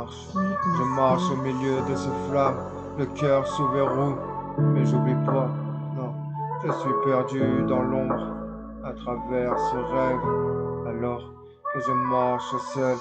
Je marche au milieu de ces flammes, le cœur sous verrou. Mais j'oublie pas, non, je suis perdu dans l'ombre, à travers ce rêve. Alors que je marche seul,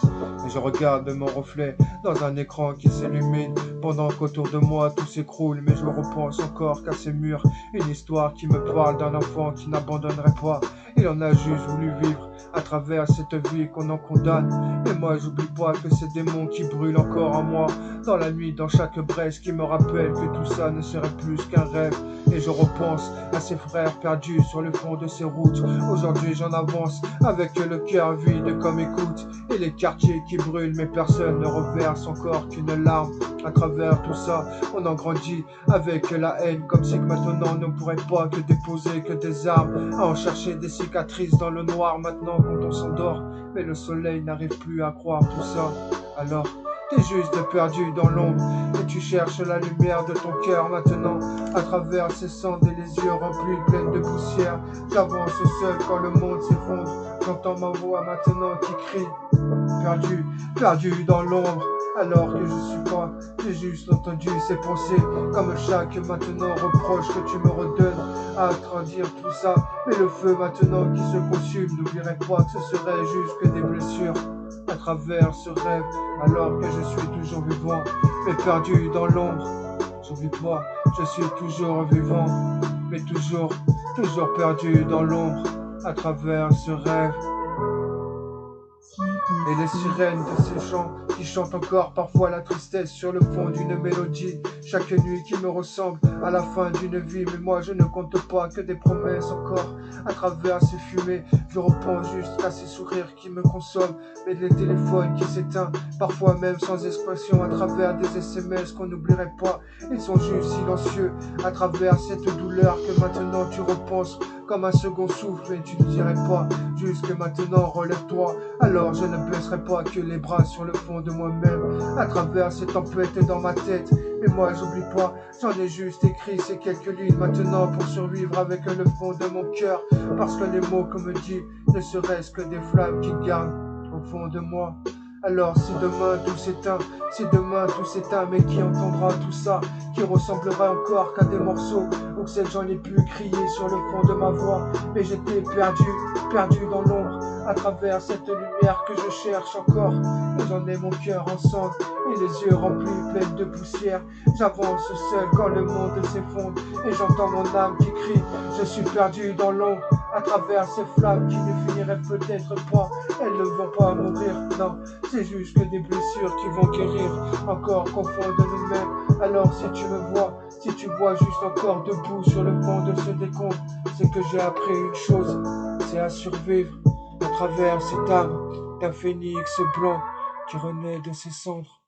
et je regarde mon reflet dans un écran qui s'illumine, pendant qu'autour de moi tout s'écroule. Mais je repense encore qu'à ces murs, une histoire qui me parle d'un enfant qui n'abandonnerait pas. Il en a juste voulu vivre à travers cette vie qu'on en condamne. Et moi j'oublie pas que ces démons qui brûlent encore en moi, dans la nuit, dans chaque brèche, qui me rappelle que tout ça ne serait plus qu'un rêve. Et je repense à ces frères perdus sur le fond de ces routes. Aujourd'hui j'en avance avec le cœur vide comme écoute, et les quartiers qui brûlent, mais personne ne reverse encore qu'une larme. À travers tout ça, on en grandit avec la haine, comme si que maintenant on ne pourrait pas que déposer que des armes, à en chercher des cicatrices dans le noir maintenant quand on s'endort. Mais le soleil n'arrive plus à croire tout ça. Alors t'es juste perdu dans l'ombre, et tu cherches la lumière de ton cœur maintenant. À travers ces cendres et les yeux remplis pleins de poussière, j'avance seul quand le monde s'effondre. J'entends ma voix maintenant qui crie, perdu, perdu dans l'ombre. Alors que je suis pas, j'ai juste entendu ces pensées, comme chaque maintenant reproche que tu me redonnes à traduire tout ça. Mais le feu maintenant qui se consume, n'oublierai pas que ce serait juste que des blessures. À travers ce rêve, alors que je suis toujours vivant, mais perdu dans l'ombre. J'oublie pas, je suis toujours vivant, mais toujours perdu dans l'ombre, à travers ce rêve. Et les sirènes de ces chants qui chantent encore parfois la tristesse sur le fond d'une mélodie. Chaque nuit qui me ressemble à la fin d'une vie. Mais moi je ne compte pas que des promesses encore. À travers ces fumées, je repense juste à ces sourires qui me consomment. Mais les téléphones qui s'éteignent, parfois même sans expression. À travers des SMS qu'on n'oublierait pas, ils sont juste silencieux. À travers cette douleur que maintenant tu repenses comme un second souffle, et tu ne dirais pas juste que maintenant relève-toi. Alors je ne baisserai pas que les bras sur le fond de moi-même. À travers ces tempêtes dans ma tête, mais moi j'oublie pas, j'en ai juste écrit ces quelques lignes maintenant pour survivre avec le fond de mon cœur. Parce que les mots qu'on me dit ne serait-ce que des flammes qui gardent au fond de moi. Alors si demain tout s'éteint, si demain tout s'éteint, mais qui entendra tout ça, qui ressemblera encore qu'à des morceaux, ou que j'en ai pu crier sur le fond de ma voix. Mais j'étais perdu, perdu dans l'ombre, à travers cette lumière que je cherche encore. Et j'en ai mon cœur en cendres, et les yeux remplis pleins de poussière. J'avance seul quand le monde s'effondre, et j'entends mon âme qui crie, je suis perdu dans l'ombre. À travers ces flammes qui ne finiraient peut-être pas, elles ne vont pas mourir, non, c'est juste que des blessures qui vont guérir, encore qu'au fond de nous-mêmes. Alors si tu me vois, si tu vois juste encore debout sur le fond de ce décompte, c'est que j'ai appris une chose, c'est à survivre à travers cette âme d'un phénix blanc qui renaît de ses cendres.